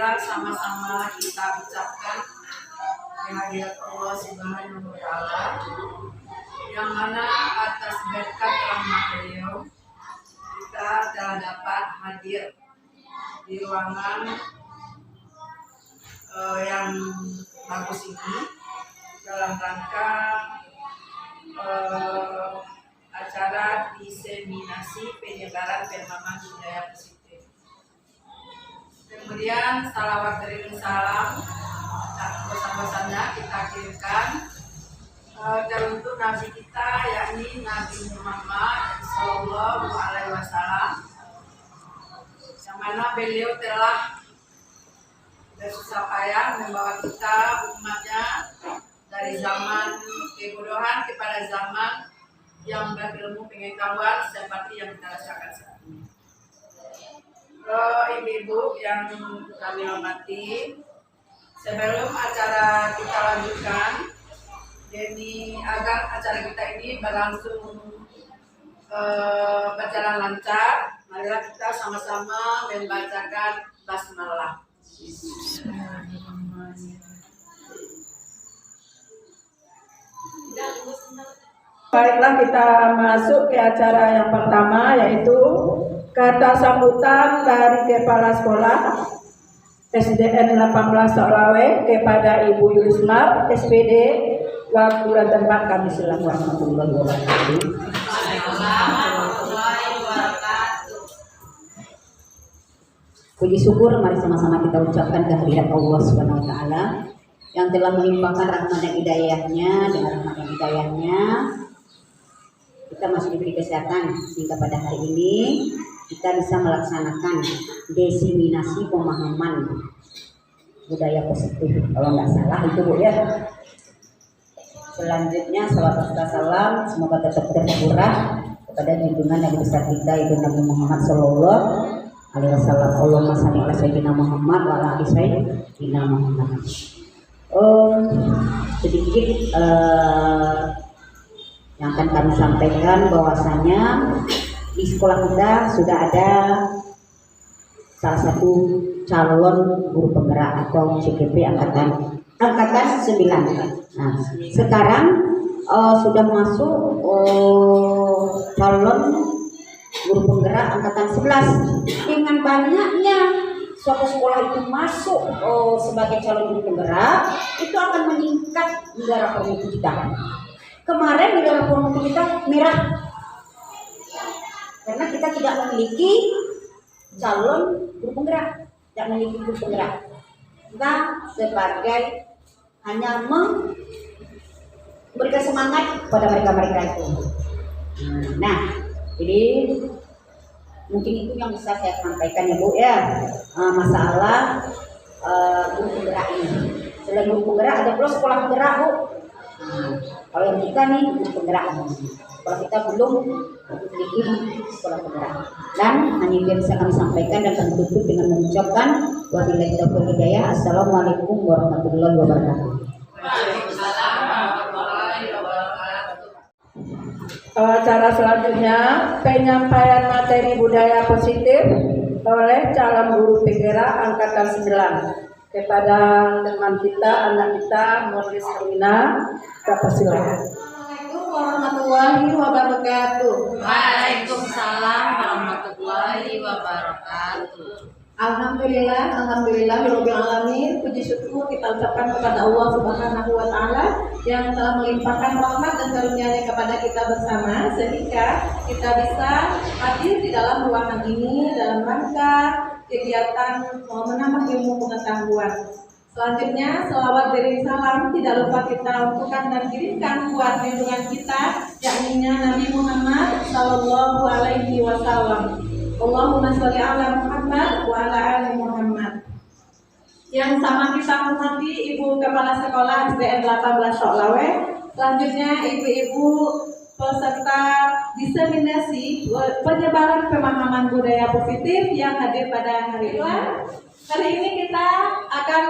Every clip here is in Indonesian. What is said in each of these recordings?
marilah sama-sama kita ucapkan kehadirat Allah Subhanahu wa Ta'ala, yang mana atas berkat rahmat beliau kita telah dapat hadir di ruangan yang bagus ini dalam rangka acara diseminasi penyebaran pemahaman budaya positif. Kemudian salawat dan salam tak bosan-bosannya kita kirimkan untuk Nabi kita, yakni Nabi Muhammad Sallallahu Alaihi Wasallam, yang mana beliau telah bersusah payah membawa kita umatnya dari zaman kebodohan kepada zaman yang berilmu pengetahuan seperti yang kita rasakan saat ini. Ibu-ibu yang kami hormati, sebelum acara kita lanjutkan, demi agar acara kita ini berlangsung berjalan lancar, marilah kita sama-sama membacakan basmalah. Baiklah, kita masuk ke acara yang pertama, yaitu kata sambutan dari Kepala Sekolah SDN 18 Soklawe kepada Ibu Yulismar, SPD. Waktu dan tempat kami silakan. Warahmatullahi wabarakatuh. Puji syukur mari sama-sama kita ucapkan kehadirat Allah Subhanahu wa Ta'ala yang telah melimpahkan rahmat dan hidayahnya. Dengan rahmat dan hidayahnya kita masih diberi kesehatan sehingga pada hari ini kita bisa melaksanakan diseminasi pemahaman budaya positif, kalau nggak salah itu Bu ya. Selanjutnya salawat serta salam semoga tetap tercurah kepada junjungan Nabi besar kita yaitu Nabi Muhammad Sallallahu Alaihi Wasallam. Allahumma shalli ala sayyidina Muhammad wa ala ali sayyidina Muhammad. Sedikit yang akan kami sampaikan bahwasanya di sekolah kita sudah ada salah satu calon guru penggerak atau CGP angkatan 9. Nah, sekarang sudah masuk calon guru penggerak angkatan 11. Dengan banyaknya suatu sekolah itu masuk sebagai calon guru penggerak, itu akan meningkat nilai rapor mutu kita. Kemarin nilai rapor mutu kita merah karena kita tidak memiliki calon guru penggerak, tidak memiliki guru penggerak. Kita sebagai hanya memberikan semangat kepada mereka-mereka itu. Nah, jadi mungkin itu yang bisa saya sampaikan ya Bu ya, masalah guru penggerak ini. Selain guru penggerak ada pula sekolah penggerak Bu. Kalau yang kita nih guru penggerak, kalau kita belum memiliki sekolah penggerak. Dan hanya yang bisa kami sampaikan dan kami tutup dengan mengucapkan wabillahi taufiq wal hidayah. Assalamualaikum warahmatullahi wabarakatuh. Waalaikumsalam warahmatullahi wabarakatuh. Acara selanjutnya penyampaian materi budaya positif oleh calon guru penggerak angkatan 9 kepada teman kita, anak kita, Nurlis Hermina. Silakan. Assalamualaikum warahmatullahi wabarakatuh. Waalaikumsalam warahmatullahi wabarakatuh. Alhamdulillah, birabbil alamin. Puji syukur kita ucapkan kepada Allah Subhanahu wa Ta'ala yang telah melimpahkan rahmat dan karunia-Nya kepada kita bersama sehingga kita bisa hadir di dalam ruangan ini dalam rangka kegiatan menambah ilmu pengetahuan. Selanjutnya, selawat dari salam tidak lupa kita untukkan dan kirimkan buat junjungan kita, yakni Nabi Muhammad Sallallahu Alaihi Wasallam. Allahumma sholli ala Muhammad wa ala ali Muhammad. Yang sama kita hormati Ibu Kepala Sekolah SDN 18 Soklawe. Selanjutnya Ibu-ibu peserta diseminasi penyebaran pemahaman budaya positif yang hadir pada hari ini. Hari ini kita akan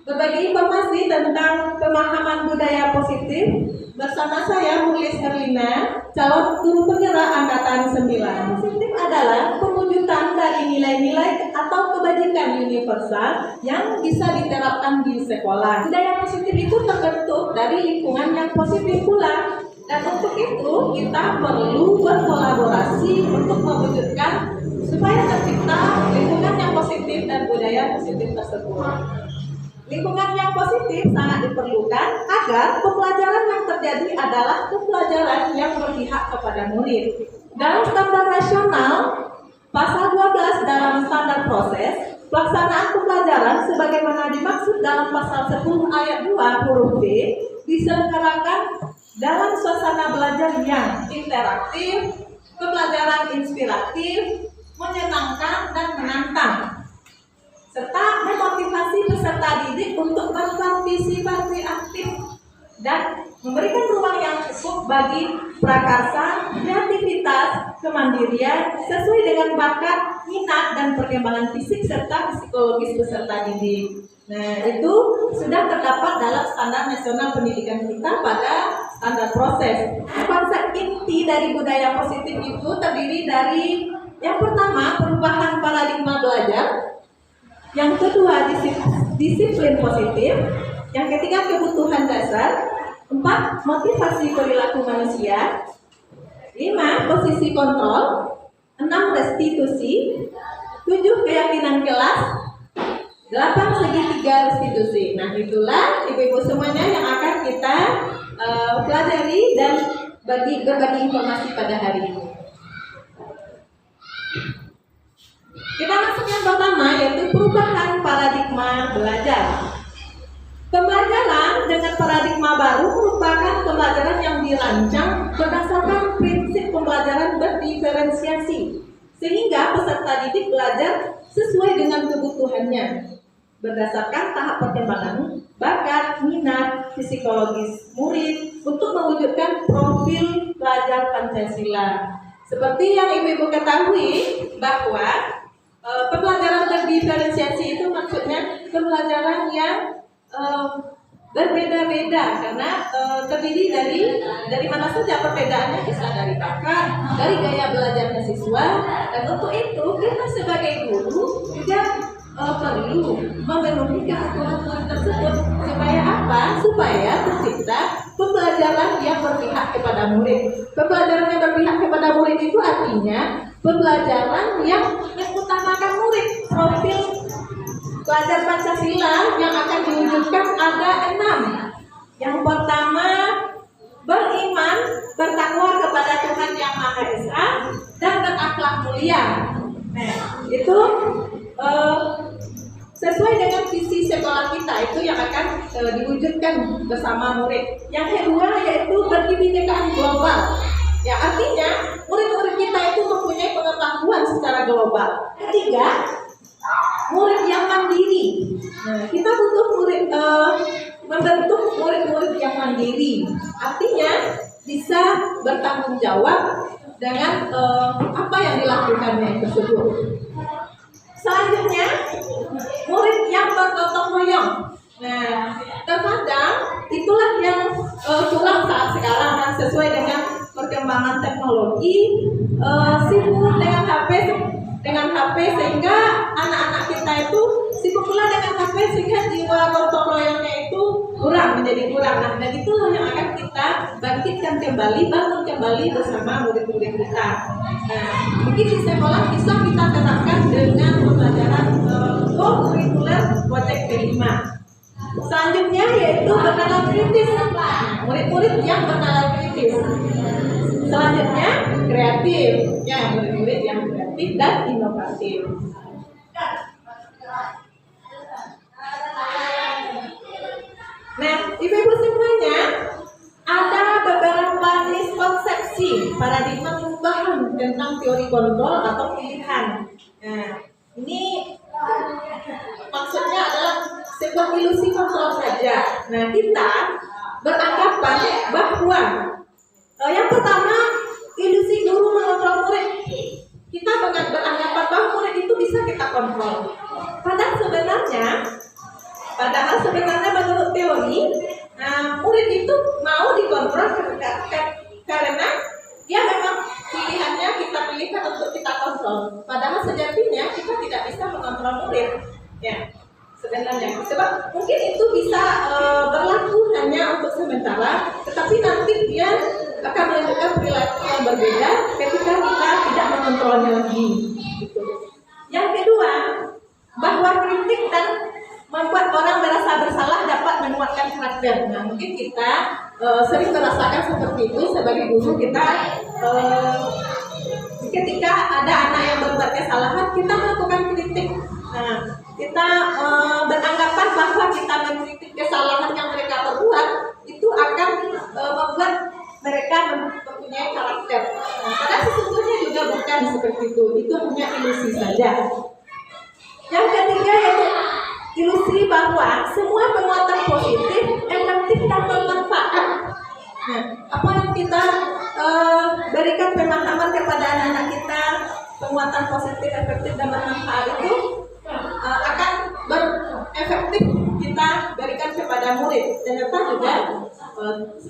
berbagi informasi tentang pemahaman budaya positif bersama saya Mulis Herlina, calon guru penggerak angkatan 9. Positif adalah perwujudan dari nilai-nilai atau kebajikan universal yang bisa diterapkan di sekolah. Budaya positif itu terbentuk dari lingkungan yang positif pula. Dan untuk itu kita perlu berkolaborasi untuk mewujudkan supaya tercipta lingkungan yang positif dan budaya positif tersebut. Lingkungan yang positif sangat diperlukan agar pembelajaran yang terjadi adalah pembelajaran yang berpihak kepada murid. Dalam standar nasional, pasal 12 dalam standar proses, pelaksanaan pembelajaran sebagaimana dimaksud dalam pasal 10 ayat 2 huruf B diselenggarakan dalam suasana belajar yang interaktif, pembelajaran inspiratif, menyenangkan dan menantang, serta memotivasi peserta didik untuk berpartisipasi aktif dan memberikan ruang yang cukup bagi prakarsa, kreativitas, kemandirian sesuai dengan bakat, minat dan perkembangan fisik serta psikologis peserta didik. Nah, itu sudah terdapat dalam standar nasional pendidikan kita pada standar proses. Konsep inti dari budaya positif itu terdiri dari yang pertama, perubahan paradigma belajar. Yang kedua, disiplin positif. Yang ketiga, kebutuhan dasar. 4, motivasi perilaku manusia. 5, posisi kontrol. 6, restitusi. 7, keyakinan kelas. 8, segitiga restitusi. Nah, itulah ibu-ibu semuanya yang akan kita pelajari dan berbagi informasi pada hari ini. Kita masuk yang pertama, yaitu perubahan paradigma belajar. Pembelajaran dengan paradigma baru merupakan pembelajaran yang dirancang berdasarkan prinsip pembelajaran berdiferensiasi, sehingga peserta didik belajar sesuai dengan kebutuhannya, berdasarkan tahap perkembangan, bakat, minat, psikologis murid untuk mewujudkan profil pelajar Pancasila. Seperti yang ibu-ibu ketahui bahwa pembelajaran berdiferensiasi itu maksudnya pembelajaran yang berbeda-beda karena terdiri dari mana saja perbedaannya, bisa dari bakat, dari gaya belajarnya siswa, dan untuk itu kita sebagai guru juga perlu memenuhi kebutuhan tersebut supaya apa? Supaya tercipta pembelajaran yang berpihak kepada murid. Pembelajaran yang berpihak kepada murid itu artinya pembelajaran yang mengutamakan murid. Profil pelajar Pancasila yang akan diwujudkan ada 6. Yang pertama, beriman, bertakwa kepada Tuhan Yang Maha Esa, dan berakhlak mulia. Nah, itu sesuai dengan visi sekolah kita itu yang akan diwujudkan bersama murid. Yang kedua yaitu berkebinekaan global. Ya, artinya murid-murid kita itu mempunyai pengetahuan secara global. Ketiga, murid yang mandiri. Nah, kita butuh membentuk murid-murid yang mandiri. Artinya bisa bertanggung jawab dengan apa yang dilakukannya tersebut. Selanjutnya, murid yang bergotong royong. Nah, terkadang itulah yang kurang saat sekarang kan, sesuai dengan perkembangan teknologi, sibuk dengan HP sehingga anak-anak kita itu sibuk pula dengan HP sehingga jiwa gotong royongnya itu menjadi kurang. Nah, dan itulah yang akan kita bangkitkan kembali, bangun kembali bersama murid-murid kita. Nah, mungkin di sekolah bisa kita terapkan dengan pembelajaran co-curricular project P5. Selanjutnya yaitu bernalar kritis. Murid-murid yang bernalar kritis. Selanjutnya kreatif, ya murid-murid yang kreatif dan inovatif. Nah, ibu-ibu semuanya, ada beberapa miskonsepsi paradigma perubahan tentang teori kontrol atau pilihan. Nah, ini maksudnya adalah sebuah ilusi kontrol saja. Nah, kita beranggapan bahwa Yang pertama, ilusi guru mengontrol murid. Kita beranggapan bahwa murid itu bisa kita kontrol. Padahal sebenarnya menurut teori, murid itu mau dikontrol karena dia memang pilihannya kita pilihkan untuk kita kontrol. Padahal sejatinya kita tidak bisa mengontrol murid. Ya, sebenarnya. Sebab mungkin itu bisa berlaku hanya untuk sementara, tetapi nanti dia akan menunjukkan perilaku yang berbeda ketika kita tidak mengontrolnya lagi. Gitu. Yang kedua, bahwa kritik dan membuat orang merasa bersalah dapat menguatkan karakter. Nah, mungkin kita sering merasakan seperti itu sebagai guru. Kita ketika ada anak yang berbuat kesalahan, kita melakukan kritik. Nah, kita beranggapan bahwa kita mengkritik kesalahan yang mereka perbuat itu akan membuat mereka mempunyai karakter. Nah, padahal sesungguhnya juga bukan seperti itu hanya ilusi saja. Yang ketiga yaitu ilusi bahwa semua penguatan positif efektif dan bermanfaat. Nah, apa yang kita berikan pemahaman kepada anak-anak kita, penguatan positif efektif dan bermanfaat itu akan berefektif kita berikan kepada murid. Ternyata juga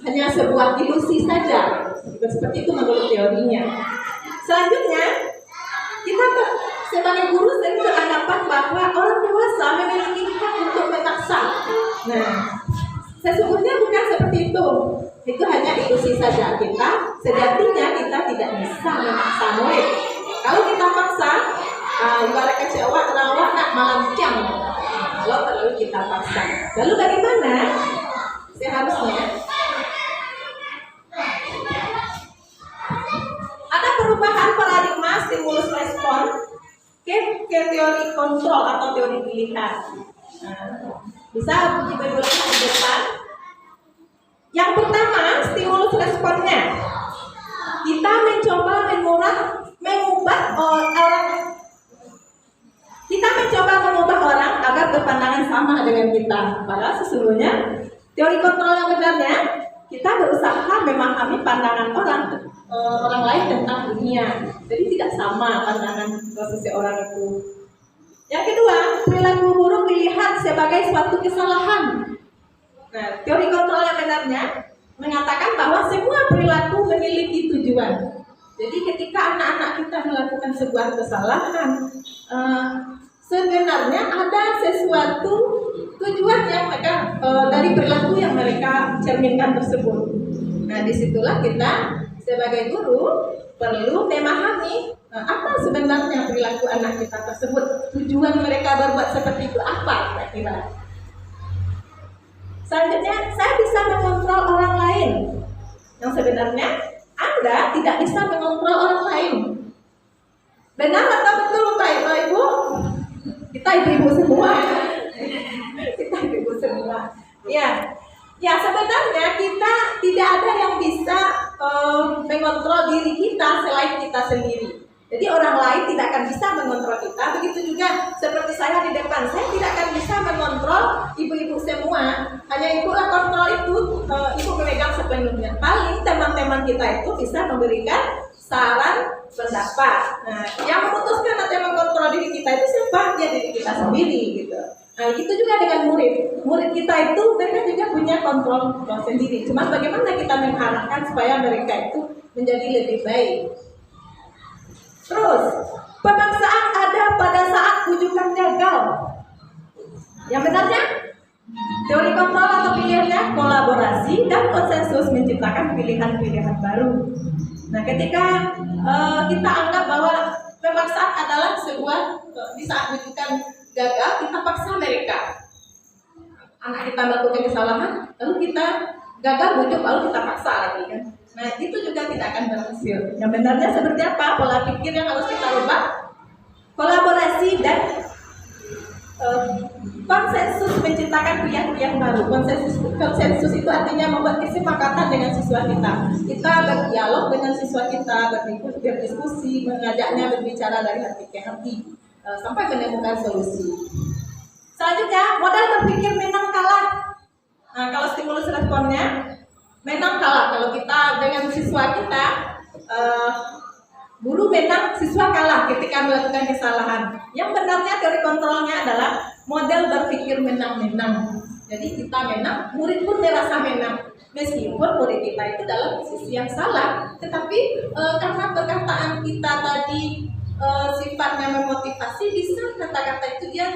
hanya sebuah ilusi saja. Seperti itu menurut teorinya. Selanjutnya, kita sebagai guru sering beranggapan bahwa orang dewasa memiliki hak untuk memaksa. Nah, sesungguhnya bukan seperti itu. Itu hanya ilusi saja. Sejatinya kita tidak bisa memaksa murid. Kalau kita paksa, ibarat kecewa terawak nak malam siang. Kalau terlalu kita paksa. Lalu bagaimana seharusnya? Ada perubahan paradigma stimulus respon ke teori kontrol atau teori pilihan. Bisa uji berulang di depan. Yang pertama, stimulus responnya. Kita mencoba mengubah orang agar berpandangan sama dengan kita. Padahal sesungguhnya teori kontrol yang benarnya, kita berusaha memahami pandangan orang lain tentang dunia. Jadi tidak sama pandangan seseorang itu. Yang kedua, perilaku buruk dilihat sebagai suatu kesalahan. Nah, teori kontrol yang benarnya mengatakan bahwa semua perilaku memiliki tujuan. Jadi ketika anak-anak kita melakukan sebuah kesalahan, sebenarnya ada sesuatu tujuan yang mereka dari perilaku yang mereka cerminkan tersebut. Nah, disitulah kita sebagai guru perlu memahami apa sebenarnya perilaku anak kita tersebut. Tujuan mereka berbuat seperti itu apa kira-kira. Selanjutnya, saya bisa mengontrol orang lain. Yang sebenarnya Anda tidak bisa mengontrol orang lain. Benar atau betul Pak Ibu? Kita ibu-ibu semua. Kita ibu-ibu semua. Ya, sebenarnya kita tidak ada yang bisa mengontrol diri kita selain kita sendiri. Jadi orang lain tidak akan bisa mengontrol kita. Begitu juga seperti saya di depan, saya tidak akan bisa mengontrol ibu-ibu semua. Hanya ibu yang kontrol itu, ibu memegang sepenuhnya. Paling teman-teman kita itu bisa memberikan saran, pendapat. Nah, yang memutuskan atau mengontrol diri kita itu siapa? Ya diri kita sendiri gitu. Nah, itu juga dengan murid. Murid kita itu mereka juga punya kontrol sendiri. Cuma bagaimana kita mengharapkan supaya mereka itu menjadi lebih baik. Terus, pemaksaan ada pada saat rujukan gagal. Yang benarnya, teori kontrol atau pilihannya kolaborasi dan konsensus menciptakan pilihan-pilihan baru. Nah, ketika kita anggap bahwa pemaksaan adalah sebuah di saat rujukan gagal, kita paksa mereka. Anak kita melakukan kesalahan, lalu kita gagal bujuk, lalu kita paksa lagi kan. Nah, itu juga tidak akan berhasil. Yang benarnya seperti apa? Pola pikir yang harus kita rubah. Kolaborasi dan konsensus menciptakan pilihan-pilihan baru. Konsensus itu artinya membuat kesepakatan dengan siswa kita. Kita berdialog dengan siswa kita, berdiskusi, mengajaknya berbicara dari hati ke hati, sampai menemukan solusi. Selanjutnya, modal berpikir menang kalah. Nah, kalau stimulus responnya, memang kalah kalau kita dengan siswa kita, guru memang siswa kalah ketika melakukan kesalahan. Yang benarnya teori kontrolnya adalah model berpikir menang-menang. Jadi kita menang, murid pun merasa menang. Meskipun murid kita itu dalam posisi yang salah, tetapi karena perkataan kita tadi sifatnya memotivasi, bisa kata-kata itu dia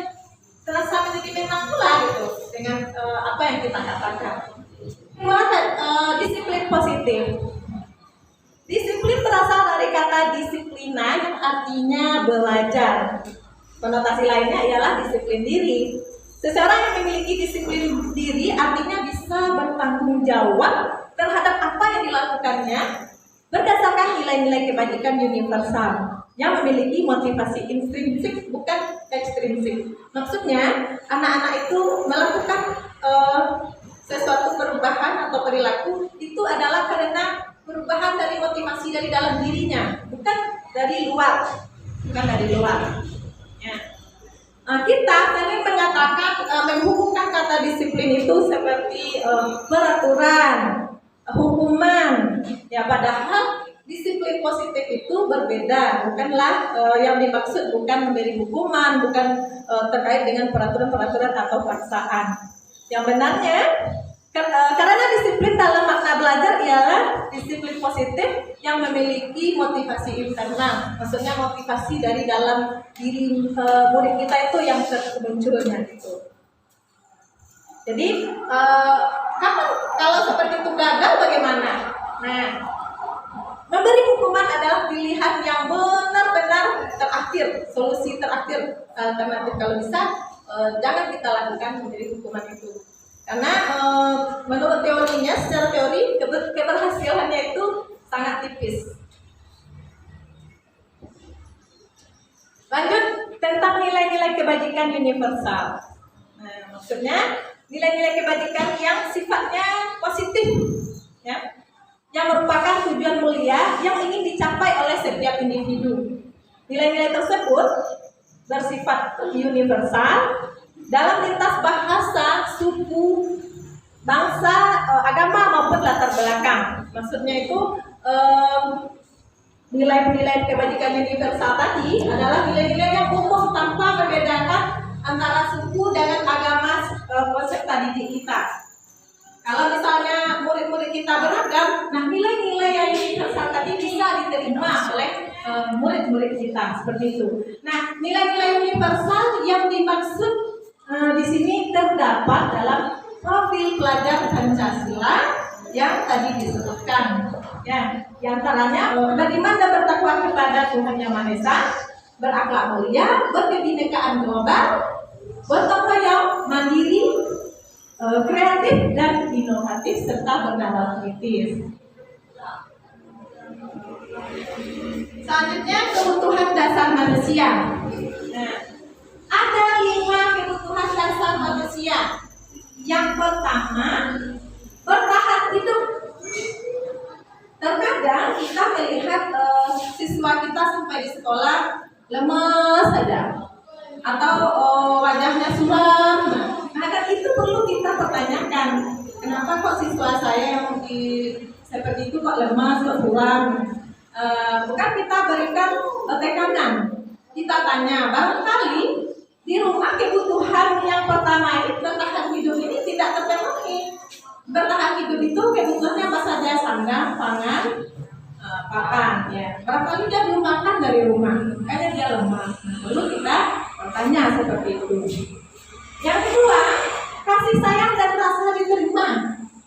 terasa menjadi menang pula gitu dengan apa yang kita katakan. Kedua, disiplin positif. Disiplin berasal dari kata disiplina yang artinya belajar. Konotasi lainnya ialah disiplin diri. Seseorang yang memiliki disiplin diri artinya bisa bertanggung jawab terhadap apa yang dilakukannya berdasarkan nilai-nilai kebajikan universal yang memiliki motivasi intrinsik bukan ekstrinsik. Maksudnya anak-anak itu melakukan sesuatu perubahan atau perilaku itu adalah karena perubahan dari motivasi dari dalam dirinya, bukan dari luar, Ya. Kita sering mengatakan menghubungkan kata disiplin itu seperti peraturan, hukuman. Ya, padahal disiplin positif itu berbeda, bukanlah yang dimaksud bukan memberi hukuman, bukan terkait dengan peraturan-peraturan atau paksaan. Yang benarnya karena disiplin dalam makna belajar ialah disiplin positif yang memiliki motivasi internal, maksudnya motivasi dari dalam diri murid kita itu yang munculnya gitu. Jadi kalau seperti itu gagal bagaimana? Nah, memberi hukuman adalah pilihan yang benar-benar terakhir, solusi terakhir, alternatif. Kalau bisa jangan kita lakukan memberi hukuman itu. Karena menurut teorinya, secara teori keberhasilannya itu sangat tipis. Lanjut tentang nilai-nilai kebajikan universal. Nah, maksudnya nilai-nilai kebajikan yang sifatnya positif, ya, yang merupakan tujuan mulia yang ingin dicapai oleh setiap individu. Nilai-nilai tersebut bersifat universal dalam lintas bahasa, suku, bangsa, agama maupun latar belakang. Maksudnya itu nilai-nilai kebajikan universal tadi adalah nilai-nilai yang umum tanpa membedakan antara suku dengan agama peserta didik kita. Kalau misalnya murid-murid kita beragam, nah nilai-nilai yang universal tadi bisa diterima oleh murid-murid kita seperti itu. Nah, nilai-nilai universal yang dimaksud di sini terdapat dalam profil pelajar Pancasila yang tadi disebutkan. Ya, di antaranya bagaimana bertakwa kepada Tuhan Yang Maha Esa, berakhlak mulia, berkebinekaan global, bertakwa yang mandiri, kreatif dan inovatif serta bernalar kritis. Selanjutnya kebutuhan dasar manusia. Nah, ada 5 kebutuhan dasar manusia. Yang pertama, bertahan hidup. Terkadang kita melihat siswa kita sampai di sekolah lemas saja, atau wajahnya suram. Nah, dan itu perlu kita pertanyakan. Kenapa kok siswa saya yang seperti itu kok lemas, kok suram? Bukan kita berikan tekanan. Kita tanya, barangkali di rumah kebutuhan yang pertama ini, bertahan hidup ini tidak terpenuhi. Bertahan hidup itu kebutuhannya apa saja? Sandang, pangan, papan. Ya. Barangkali dia belum makan dari rumah, makanya dia lemah. Lalu kita bertanya seperti itu. Yang kedua, kasih sayang dan rasa diterima.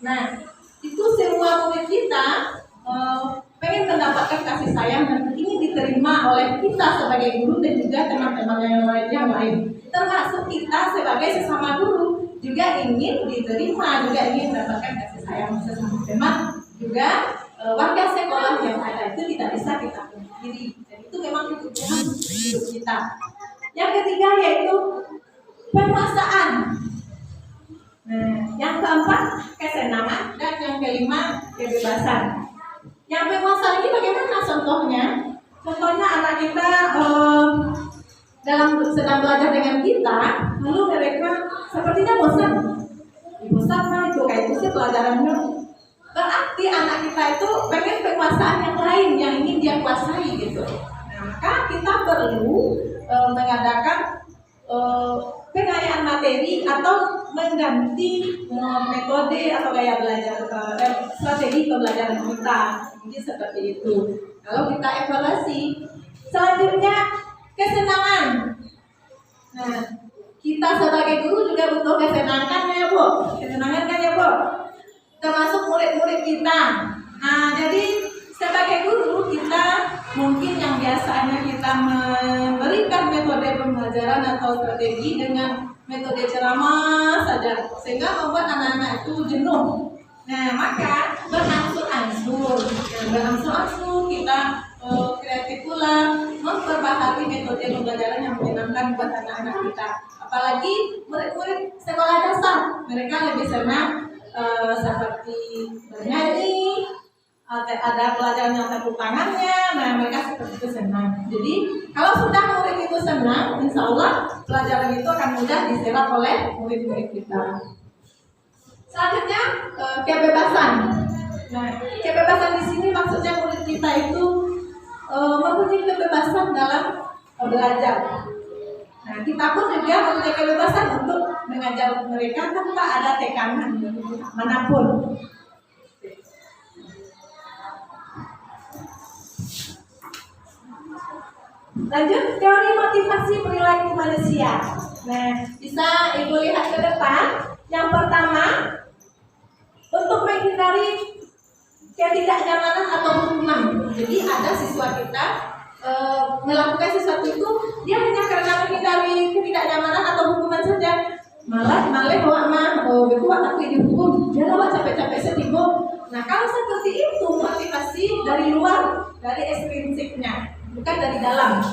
Nah, itu semua murid kita pengen mendapatkan kasih sayang dan ingin diterima oleh kita sebagai guru dan juga teman-teman yang lain. Termasuk kita sebagai sesama guru juga ingin diterima, juga ingin mendapatkan kasih sayang sesama teman, juga warga sekolah yang ada itu tidak bisa kita pungkiri. Dan itu memang kebutuhan hidup kita. Yang ketiga yaitu penguasaan. Nah, yang keempat kesenangan dan yang kelima kebebasan. Yang penguasaan ini bagaimana contohnya? Contohnya anak kita sedang belajar dengan kita, lalu mereka sepertinya bosan. Bosan mah itu kayak itu sih pelajarannya. berarti anak kita itu pengen kekuasaan yang lain yang ingin dia kuasai gitu. Nah, maka kita perlu mengadakan pengayaan materi atau mengganti metode atau gaya belajar strategi pembelajaran kita. Jadi seperti itu. Kalau kita evaluasi, selanjutnya kesenangan. Nah, kita sebagai guru juga butuh kesenangan ya Bu. Kesenangan kan ya Bu? Termasuk murid-murid kita. Nah, jadi sebagai guru kita mungkin yang biasanya kita memberikan metode pembelajaran atau strategi dengan metode ceramah saja sehingga membuat anak-anak itu jenuh. Nah, maka berangsur-angsur kita kreatif pula memperbaharui metode pembelajaran yang menyenangkan buat anak-anak kita. Apalagi murid-murid sekolah dasar, mereka lebih senang seperti bernyanyi, ada pelajaran yang tepuk tangannya, nah mereka seperti itu senang. Jadi kalau sudah murid itu senang, insya Allah pelajaran itu akan mudah diserap oleh murid-murid kita. Selanjutnya kebebasan. Nah, kebebasan di sini maksudnya murid kita itu mempunyai kebebasan dalam belajar. Nah, kita pun juga mempunyai kebebasan untuk mengajar mereka tanpa ada tekanan manapun. Lanjut, teori motivasi perilaku manusia. Nah, bisa Ibu lihat ke depan. Yang pertama, untuk menghindari ketidaknyamanan atau hukuman. Jadi ada siswa kita melakukan sesuatu itu dia hanya karena menghindari ketidaknyamanan atau hukuman saja. Malah betul aku dihukum, jangan bawa capek-capek sedih. Nah, kalau seperti itu motivasi dari luar, dari ekstrinsipnya, bukan dari dalam.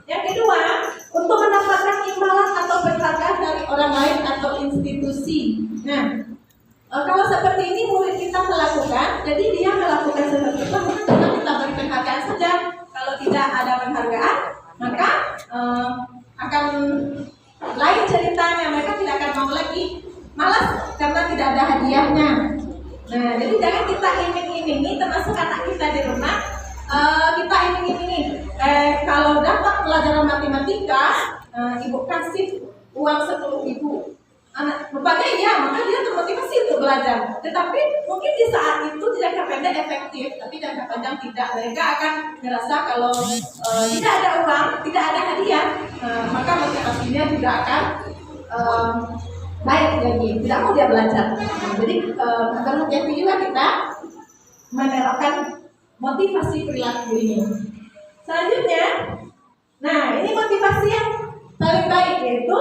Yang kedua, untuk mendapatkan imbalan atau penghargaan dari orang lain atau institusi. Nah, kalau seperti ini murid kita melakukan, jadi dia melakukan seperti itu karena kita beri penghargaan saja. Kalau tidak ada penghargaan, maka akan lain ceritanya, mereka tidak akan mau lagi, malas karena tidak ada hadiahnya. Nah, jadi jangan kita iming-imingi, termasuk anak kita di rumah, kita iming-imingi. Kalau dapat pelajaran matematika, ibu kasih uang 10.000. Anak berbagai ya, maka dia termotivasi untuk belajar. Tetapi mungkin di saat itu jangka pendek efektif, tapi jangka panjang tidak. Mereka akan merasa kalau tidak ada uang, tidak ada hadiah, maka motivasinya tidak akan baik lagi. Tidak mau dia belajar. Jadi perlu juga kita menerapkan motivasi perilaku ini. Selanjutnya, nah ini motivasi yang paling baik yaitu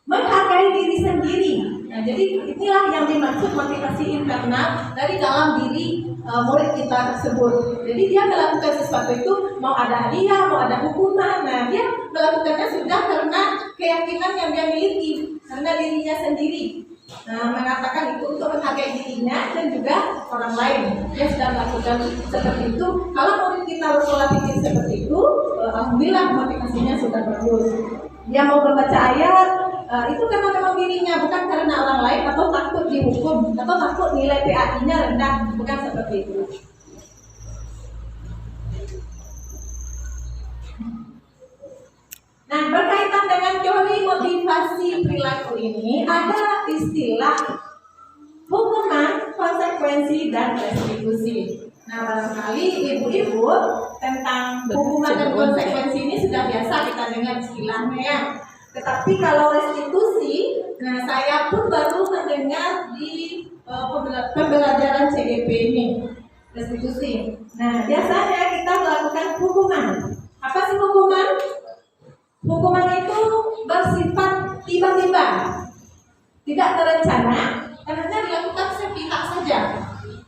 menghargai diri sendiri. Nah, jadi inilah yang dimaksud motivasi internal dari dalam diri murid kita tersebut. Jadi dia melakukan sesuatu itu mau ada hadiah, mau ada hukuman. Nah, dia melakukannya sudah karena keyakinan yang dia miliki, karena dirinya sendiri. Nah, mengatakan itu untuk menghargai dirinya dan juga orang lain. Dia sudah melakukan seperti itu. Kalau murid kita berpola pikir seperti itu, alhamdulillah motivasinya sudah bagus. Dia mau membaca ayat, itu karena memang dirinya, bukan karena orang lain atau takut dihukum atau takut nilai PAI-nya rendah, bukan seperti itu. Nah, berkaitan dengan teori motivasi perilaku ini ada istilah hukuman, konsekuensi, dan restitusi. Nah, barangkali ibu-ibu tentang hukuman dan konsekuensi ini sudah biasa kita dengar istilahnya ya. Tetapi kalau restitusi, nah saya pun baru mendengar di pembelajaran CGP ini, restitusi. Nah, biasanya kita melakukan hukuman. Apa sih hukuman? Hukuman itu bersifat tiba-tiba, tidak terencana, karena dilakukan sepihak saja.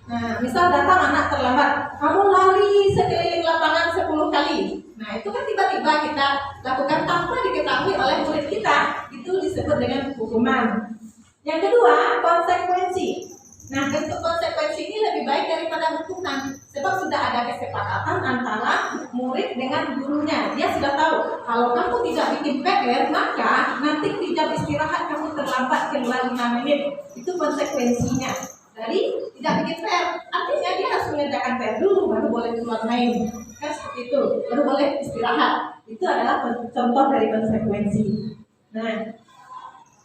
Nah, misal datang anak terlambat, kamu lari sekeliling lapangan 10 kali. Nah, itu kan tiba-tiba kita lakukan tanpa diketahui oleh murid kita. Itu disebut dengan hukuman. Yang kedua, konsekuensi. Nah, bentuk konsekuensi ini lebih baik daripada hukuman, sebab sudah ada kesepakatan antara murid dengan gurunya. Dia sudah tahu, kalau kamu tidak bikin PR, maka nanti di jam istirahat kamu terlambat keluar 5 menit. Itu konsekuensinya. Dari tidak bikin fair, artinya dia harus mengerjakan fair dulu baru boleh keluar main, kan seperti itu, baru boleh istirahat. Itu adalah contoh dari konsekuensi. Nah,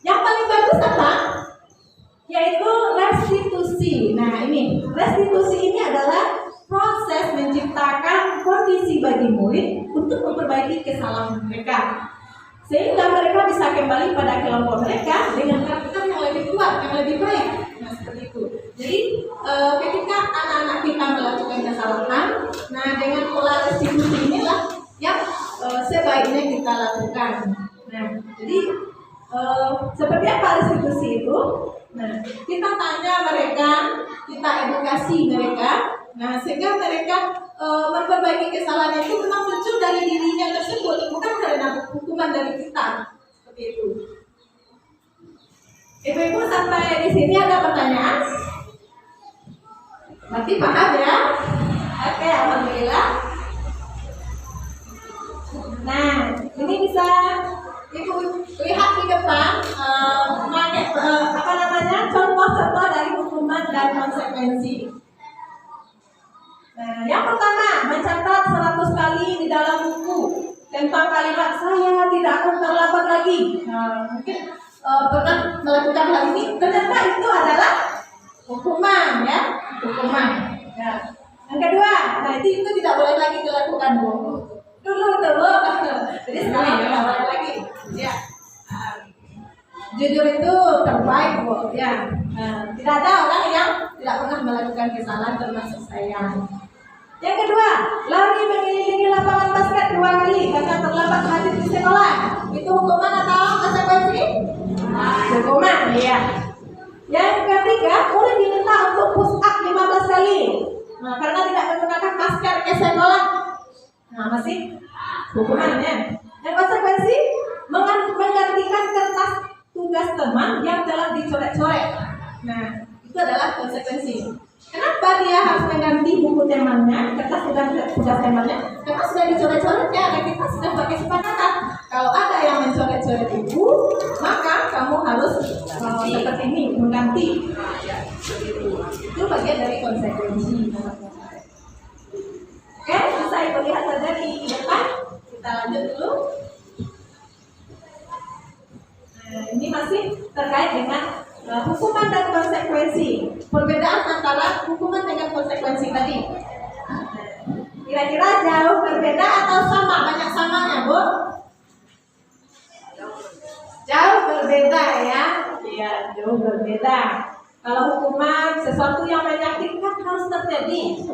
yang paling bagus apa? Yaitu restitusi. Nah, ini restitusi ini adalah proses menciptakan kondisi bagi murid untuk memperbaiki kesalahan mereka, sehingga mereka bisa kembali pada kelompok mereka dengan karakter yang lebih kuat, yang lebih baik. Nah, seperti itu. Jadi ketika anak-anak kita melakukan kesalahan, nah dengan pola restitusi inilah yang sebaiknya kita lakukan. Nah, jadi seperti apa restitusi itu? Nah, kita tanya mereka, kita edukasi mereka. Nah, sehingga mereka memperbaiki kesalahan itu memang muncul dari dirinya tersebut, bukan karena hukuman dari kita. Seperti itu. Ibu-ibu sampai di sini ada pertanyaan? Berarti paham ya? Oke, alhamdulillah. Nah, ini bisa ibu lihat di depan contoh-contoh dari hukuman dan konsekuensi. Nah, yang pertama, mencatat 100 kali di dalam buku tentang kalimat saya tidak akan terlambat lagi. Nah, mungkin pernah melakukan hal ini, ternyata itu adalah hukuman, ya, hukuman. Ya. Yang kedua, nah itu tidak boleh lagi dilakukan, Bu. Dulu. Jadi sekarang tidak boleh lagi. Ya. Jujur itu terbaik, Bu. Ya. Tidak ada orang yang tidak pernah melakukan kesalahan termasuk saya. Yang kedua, lari mengelilingi lapangan basket 2 kali karena terlambat hadir di sekolah. Itu hukuman atau konsekuensi? Hukuman, iya. Yang ketiga, murid diminta untuk push up 15 kali. Nah, karena tidak menggunakan masker ke sekolah. Nah, masih hukumannya. Yang konsekuensi, menggantikan kertas tugas teman yang telah dicoret-coret. Nah, itu adalah konsekuensi. Kenapa dia harus mengganti buku temannya, kertas tugas temannya? Karena sudah dicoret-coret ya, dan kita sudah pakai sepakatan. Kalau ada yang mencoret-coret buku, maka kamu harus seperti ini mengganti. Itu bagian dari konsekuensi. Oke, bisa ibu lihat saja di depan. Kita lanjut dulu. Nah, ini masih terkait dengan hukuman dan konsekuensi. Perbedaan antara hukuman dengan konsekuensi tadi. Kira-kira jauh berbeda atau sama? Banyak samanya, Bu? Jauh berbeda ya. Iya, jauh berbeda. Kalau hukuman sesuatu yang menyakitkan harus terjadi.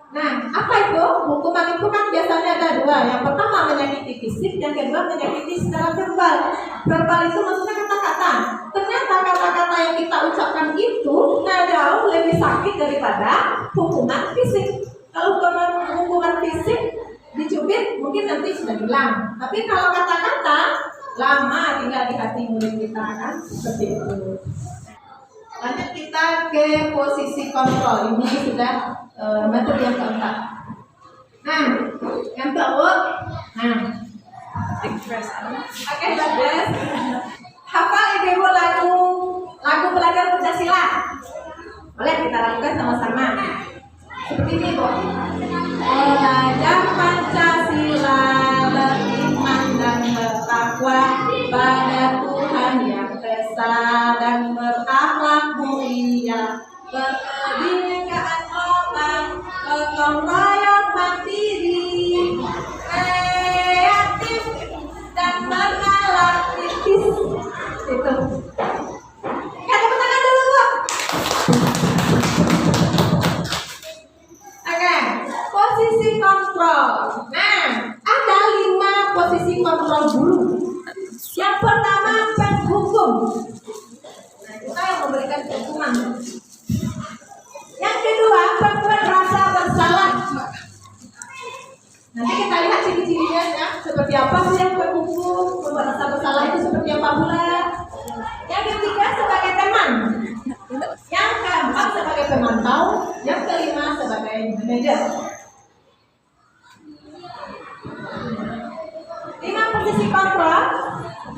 Nah, apa itu? Hukuman itu kan biasanya ada 2. Yang pertama menyakiti fisik, yang kedua menyakiti secara verbal. Verbal itu maksudnya kata-kata. Ternyata kata-kata yang kita ucapkan itu jauh lebih sakit daripada hukuman fisik. Kalau hukuman fisik dicubit mungkin nanti sudah hilang. Tapi kalau kata-kata lama tinggal di hati murid kita, kan seperti itu. Lanjut kita ke posisi kontrol. Ini sudah metode yang keempat. Nah, yang keempat, oke, bagus. Hafal ibu lagu belajar Pancasila. Boleh kita lakukan sama-sama. Seperti ini, Bu. Belajar Pancasila, beriman dan bertakwa pada Tuhan yang esa dan berakhlak mulia, berkebinekaan orang, gotong royong mandiri, kreatif dan mengalah kritis. Itu. Ya, tepuk tangan dulu, Bu. Oke, posisi kontrol. Nah, ada 5 posisi kontrol guru. Yang pertama, penghukum. Nah, kita yang memberikan hukuman. Yang kedua, pembuat rasa bersalah. Nanti kita lihat ciri-cirinya ya, seperti apa sih yang penghukum, pembuat rasa bersalah itu seperti apa pula. Yang ketiga, sebagai teman. Yang keempat, sebagai pemantau. Yang kelima, sebagai manajer. 5 posisi kontrol.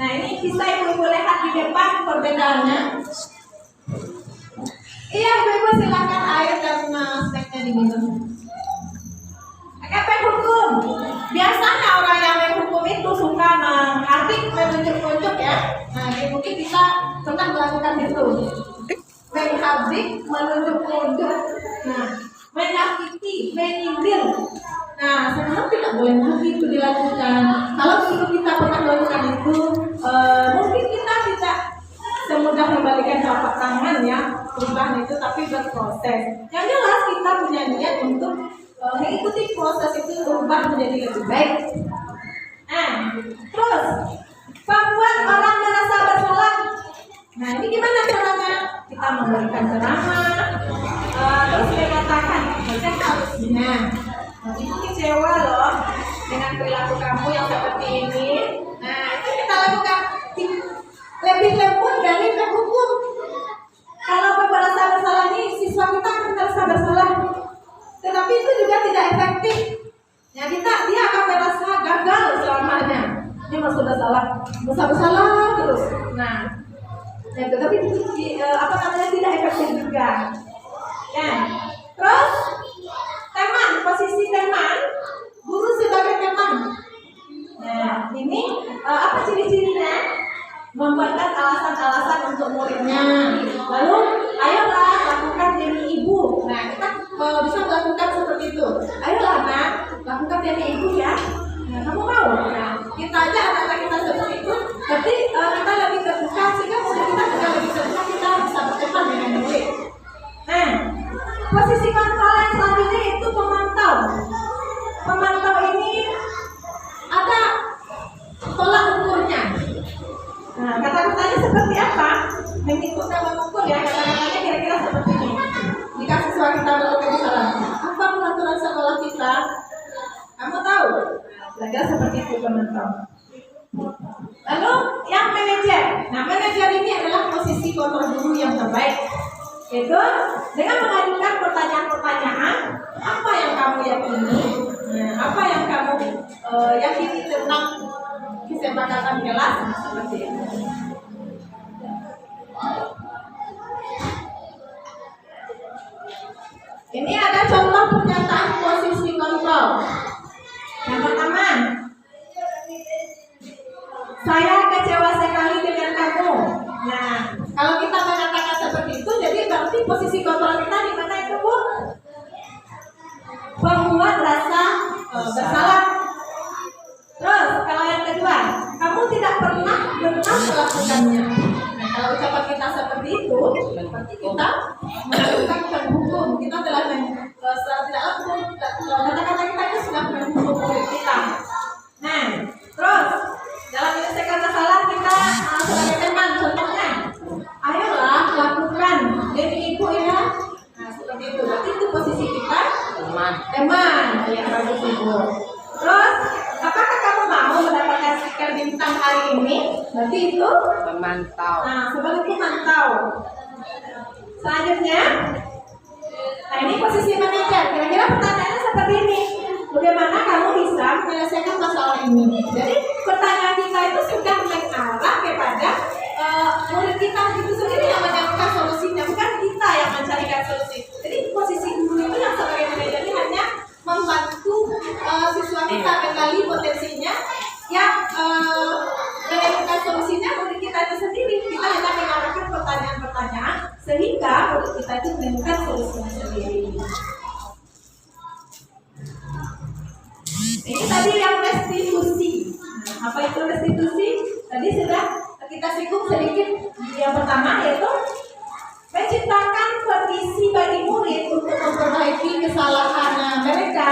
Nah, ini bisa ibu lihat di depan perbedaannya. Iya, Ibu silakan air dan snacknya diminum. Apa hukum? Biasanya orang yang main hukum itu suka menghardik, menunjuk-nunjuk ya. Nah, mungkin kita pernah melakukan itu. Menghardik, menunjuk-nunjuk. Nah, menyakiti, menyindir. Nah, sekarang tidak boleh lagi itu dilakukan. Kalau dulu kita pernah melakukan itu, mungkin kita tidak semudah membalikan telapak tangan ya perubahan itu, tapi berproses. Yang jelas kita punya niat untuk mengikuti proses itu berubah menjadi lebih baik. Nah, terus membuat orang merasa bersalah. Nah, ini gimana caranya? Kita memberikan ceramah, terus mengatakan, saya harusnya, ibu kecewa loh dengan perilaku kamu yang seperti ini. Nah, itu kita lakukan lebih lembut dari hukum. Kalau merasa bersalah ini, siswa kita akan merasa bersalah. Tetapi itu juga tidak efektif. Ya, dia akan merasa gagal selamanya. Dia merasa bersalah terus. Nah, ya, tetapi tidak efektif juga. Ya, terus teman, posisi teman, guru sebagai teman. Nah, ini apa ciri-cirinya? Membuatkan alasan-alasan untuk muridnya. Lalu, ayolah lakukan demi ibu. Nah, kita bisa melakukan seperti itu. Ayolah nak, lakukan demi ibu ya. Nah, kamu mau? Nah, kita aja anak-anak kita seperti itu. Berarti kita lebih terbuka sehingga murid kita juga lebih terbuka. Kita bisa berteman dengan murid. Nah, posisi kontrol yang selanjutnya itu pemantau. Pemantau ini ada tolak ukurnya. Nah, kata-katanya seperti apa? Mengikutkan mengukur ya, kata-katanya kira-kira seperti ini. Jika siswa kita melakukan kesalahan, apa peraturan sekolah kita? Kamu tahu? Belajar seperti itu pemantau. Lalu yang manajer. Nah, manajer ini adalah posisi kontrol guru yang terbaik. Yaitu dengan mengajukan pertanyaan-pertanyaan, apa yang kamu yakini? Nah, apa yang kamu yakini tentang kesepakatan kelas seperti itu. Ini ada contoh pernyataan posisi kontrol. Yang pertama, saya kecewa sekali dengan kamu. Nah, kalau kita mengatakan seperti itu, jadi berarti posisi kontrol kita di mana itu, Bu? Membuat rasa bersalah. Terus, kalau yang kedua, kamu tidak pernah melakukannya. Nah, kalau ucapan kita seperti itu, berarti kita melakukan hukum. Kita telah tidak langsung, kata-kata kita itu sudah menghukum murid kita. Nah, terus dalam menyelesaikan masalah kita sebagai teman, contohnya, ayolah lakukan demi ibu ya. Nah, seperti itu. Berarti itu posisi kita teman, ya bagus ibu. Terus, apakah kamu mau mendapatkan stiker bintang hari ini? Berarti itu Memantau. Nah, sebagai pemantau. Selanjutnya, nah ini posisi manajer. Kira-kira pertanyaannya seperti ini. Bagaimana kamu bisa menyelesaikan masalah ini? Jadi pertanyaan kita itu sudah mengarah kepada murid kita itu sendiri yang menemukan solusinya, bukan kita yang mencarikan solusi. Jadi posisi guru itu yang sebagai manajer ini hanya membantu siswa kita menggali potensinya, yang menemukan solusinya murid kita itu sendiri. Kita hanya mengarahkan pertanyaan-pertanyaan sehingga murid kita itu menemukan solusinya sendiri. Ini tadi yang restitusi. Nah, apa itu restitusi? Tadi sudah kita singgung sedikit. Yang pertama yaitu menciptakan kondisi bagi murid untuk memperbaiki kesalahan mereka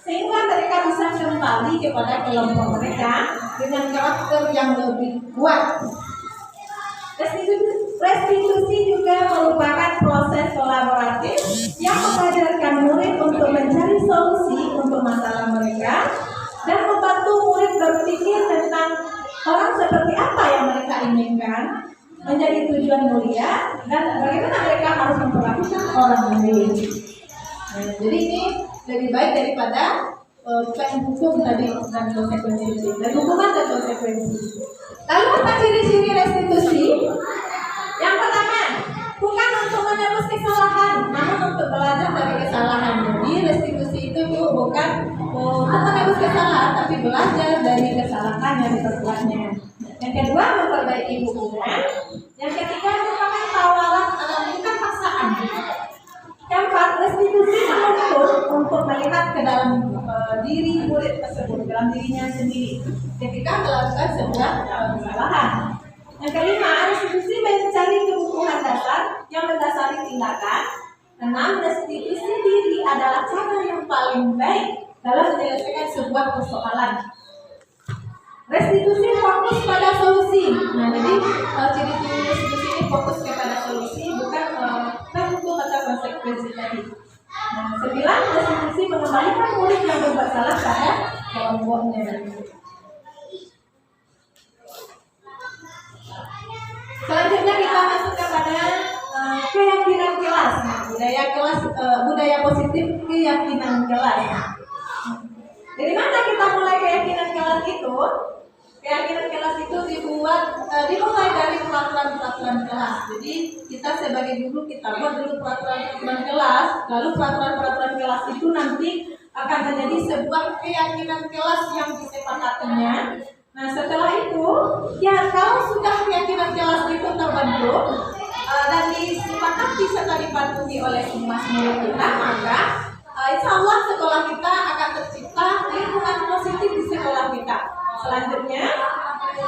sehingga mereka bisa kembali kepada kelompok mereka dengan karakter yang lebih kuat. Restitusi juga merupakan proses kolaboratif yang mengajarkan murid untuk mencari solusi untuk masalah mereka dan membantu murid berpikir tentang orang seperti apa yang mereka inginkan menjadi tujuan mulia dan bagaimana mereka harus memperlakukan orang lain. Nah, jadi ini lebih baik daripada hukum tadi dan konsekuensi, dan hukuman dan konsekuensi. Lalu apa ciri-ciri restitusi? Yang pertama, bukan untuk menebus kesalahan kedua, memperbaiki hubungan. Yang ketiga, merupakan tawaran bukan paksaan. Keempat, restitusi menuntut untuk melihat ke dalam diri murid tersebut, dalam dirinya sendiri ketika melakukan sebuah kesalahan. Yang kelima, restitusi mencari kebutuhan dasar yang mendasari tindakan. 6. Restitusi diri adalah cara yang paling baik dalam menyelesaikan sebuah persoalan. Restitusi fokus pada solusi. Nah, jadi ciri-ciri restitusi ini fokus kepada solusi, bukan hukum atau konsekuensi tadi. Nah, 9. Restitusi mengembalikan murid yang berbuat salah pada kelompoknya. Selanjutnya kita masuk kepada keyakinan kelas. Budaya positif keyakinan kelas. Dari mana kita mulai keyakinan kelas itu? Keyakinan kelas itu dimulai dari peraturan kelas. Jadi kita sebagai guru kita buat dulu peraturan kelas, lalu peraturan kelas itu nanti akan menjadi sebuah keyakinan kelas yang disepakatinya. Nah, setelah itu, ya kalau sudah keyakinan kelas itu terbentuk dan disepakati serta dipatuhi oleh semua murid kita, maka insya Allah sekolah kita akan tercipta lingkungan positif di sekolah kita. Selanjutnya,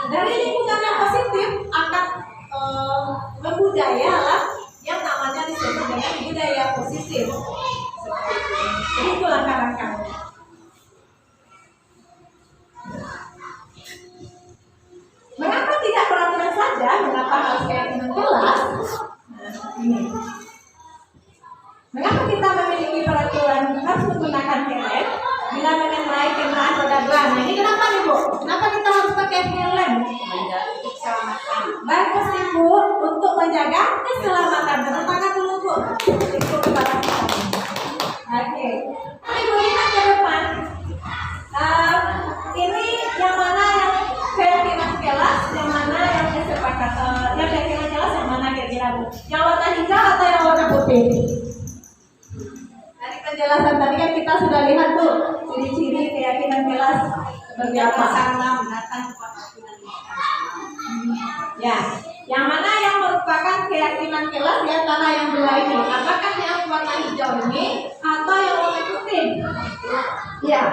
dari lingkungan yang positif akan membudaya lah yang namanya disebut dengan budaya positif. Jadi itu langkah-langkahnya. Mengapa tidak peraturan saja? Mengapa harus keyakinan kelas? Nah, ini. Mengapa kita memiliki peraturan harus menggunakan helm bila mengendarai kendaraan roda 2? Nah, ini kenapa nih, Bu? Kenapa kita harus pakai helm? Menjaga keselamatan. Bagus nih, Bu, untuk menjaga keselamatan. Tepuk tangan dulu, Bu. Untuk kepada kita. Oke. Ibu lihat ke depan. Ini yang mana yang keyakinan kelas, yang mana yang kesepakatan, yang keyakinan kelas yang mana kira-kira, Bu? Yang warna hijau atau yang warna putih? Dari penjelasan tadi kan kita sudah lihat tuh ciri-ciri keyakinan kelas seperti apa. Ya, yang mana yang merupakan keyakinan kelas di antara yang dua ini? Apakah yang warna hijau ini atau yang warna putih? Ya.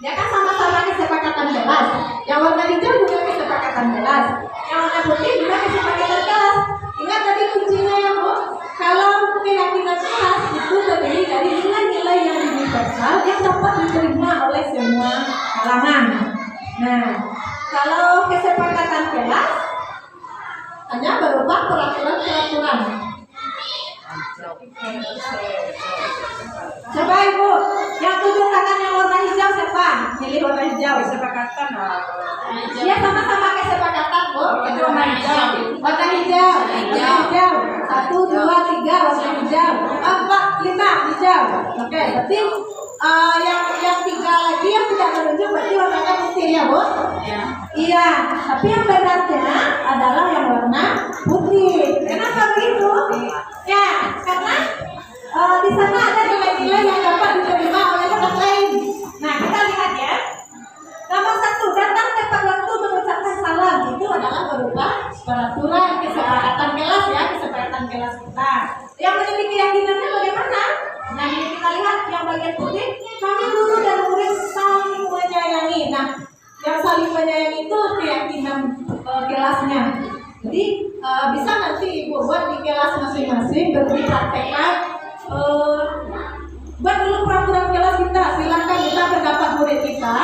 Ya kan sama-sama kesepakatan kelas. Yang warna hijau juga kesepakatan kelas. Yang warna putih juga kesepakatan kelas. Ingat tadi kuncinya ya, Bu. Kalau keyakinan kelas itu terdiri dari nilai-nilai yang universal yang dapat diterima oleh semua kalangan. Nah, kalau kesepakatan kelas hanya berupa peraturan-peraturan. Coba Ibu, yang tunjuk tangan yang warna hijau siapa? Pilih warna hijau. Kesepakatan. Ya sama-sama kesepakatan, Bu. Itu warna hijau. Warna hijau. Warna hijau. 1, 2, 3 warna hijau. 4, 5 hijau. Oke, berarti yang 3 lagi yang tidak menunjuk berarti warnanya putih ya, Bu? Iya. Tapi yang benarnya adalah yang warna putih. Kenapa begitu? Ya, karena di sana ada nilai-nilai yang dapat diterima oleh orang lain. Nah, kita lihat ya. Nomor 1, datang tepat waktu mengucapkan salam. Itu adalah berupa peraturan kesepakatan kelas ya, kesepakatan kelas kita. Yang memiliki keyakinannya bagaimana? Nah, ini kita lihat yang bagian putih. Kami guru dan murid saling menyayangi. Nah, yang saling menyayangi itu keyakinan kelasnya. Jadi bisa nanti Ibu buat di kelas masing-masing dipraktekkan. Buat dulu peraturan kelas kita, silakan kita pendapat murid kita,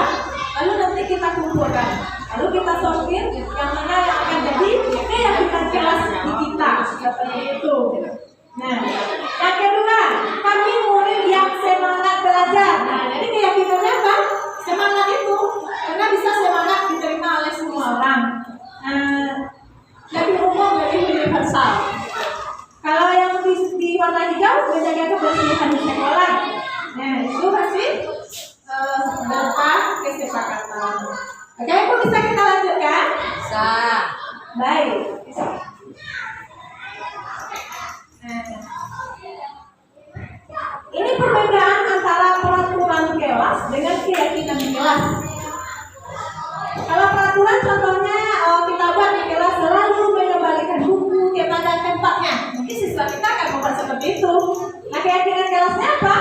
lalu nanti kita kumpulkan, lalu kita sortir yang mana yang akan jadi keyakinan kelas di kita seperti itu. Nah, yang kedua, kami murid yang semangat belajar. Nah, jadi keyakinannya apa? Semangat itu karena bisa semangat diterima oleh semua orang. Lebih umum, lebih universal. Kalau yang di warna hijau menjaga kebersihan di sekolah. Nah, itu masih berupa kesepakatan. Oke, Ibu bisa kita lanjutkan? Bisa. Baik. Ini perbedaan antara peraturan kelas kelas dengan keyakinan di kelas. Kalau peraturan contohnya kita buat di kelas selalu mengembalikan buku kepada tempatnya. Mungkin siswa kita akan membuat seperti itu. Nah, keyakinan kelasnya apa?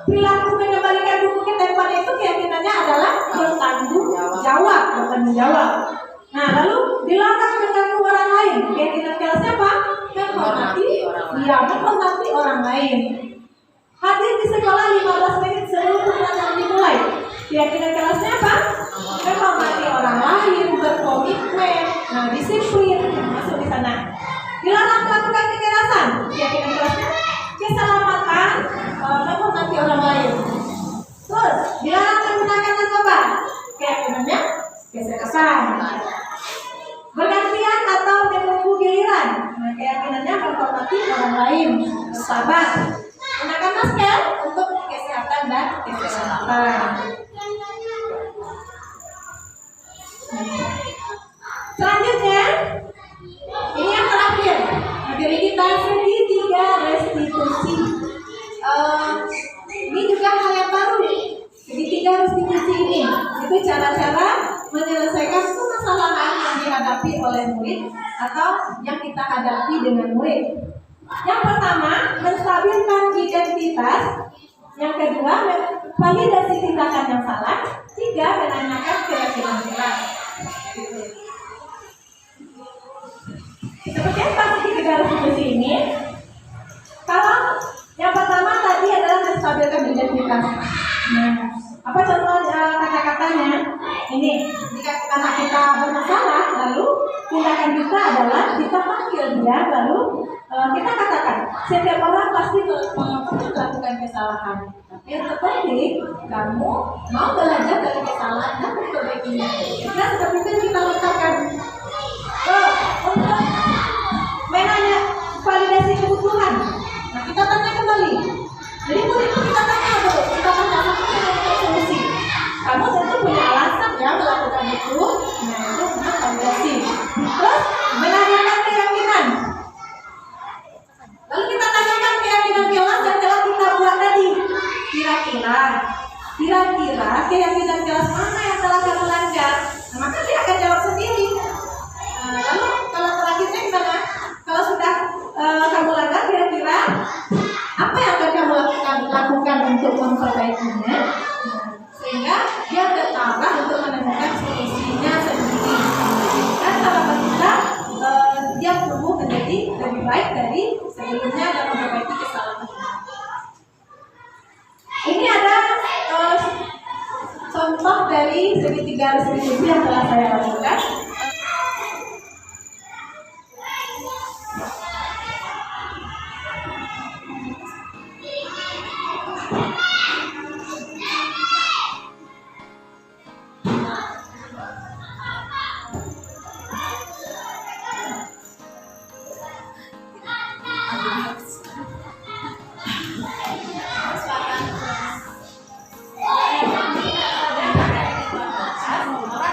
Perilaku mengembalikan buku ke tempatnya itu keyakinannya adalah bertanggung jawab, bertanggung jawab. Nah, lalu dilarang mengganggu orang lain. Keyakinan kelasnya apa? Menghormati orang lain. Hadir di sekolah 15 menit sebelum pelajaran dimulai. Keyakinan kelasnya apa? Menghormati orang lain, berkomitmen, disiplin, masuk di sana. Dilarang melakukan kekerasan. Keyakinan kelasnya keselamatan, menghormati orang lain. Terus dilarang menggunakan narkoba. Keyakinannya kesehatan. Bergantian atau menunggu giliran. Nah, keyakinannya menghormati orang lain, bersabar. Gunakan masker untuk kesehatan dan keselamatan. Selanjutnya, ini yang terakhir, materi kita segitiga restitusi. Ini juga hal yang baru. Segitiga restitusi ini itu cara-cara menyelesaikan permasalahan yang dihadapi oleh murid atau yang kita hadapi dengan murid. Yang pertama, menstabilkan identitas. Yang kedua, validasi tindakan yang salah. Tiga, menanyakan keyakinan kelas. Seperti apa segitiga restitusi ini? Kalau yang pertama tadi adalah menstabilkan identitas. Nah, apa contoh kata-katanya? Ini, jika anak kita bermasalah, lalu tindakan kita adalah kita panggil dia, lalu kita katakan setiap orang pasti melakukan kesalahan. Tapi yang terpenting kamu mau belajar dari kesalahan dan memperbaikinya. Kita seperti itu yang kita letakkan. Untuk menanya validasi kebutuhan. Nah, kita tanya kembali. Jadi murid itu kita tanya dulu, kita tanya untuk solusi. Kamu tentu punya alasan ya melakukan itu. Nah, itu benar validasi. Terus menanyakan keyakinan. Lalu kita tanyakan keyakinan kelas yang telah kita buat tadi. Kira-kira keyakinan kelas mana yang telah kamu langgar? Nah, maka dia akan jawab sendiri. Lalu kalau terakhirnya gimana? Kalau sudah kamu langgar, kira-kira apa yang akan kamu lakukan untuk memperbaikinya? Sehingga dia terarah untuk menemukan solusinya sendiri. Dan harapan kita dia tumbuh menjadi lebih baik dari sebelumnya dan memperbaiki kesalahan. Ini ada contoh dari segitiga restitusi yang telah saya lakukan.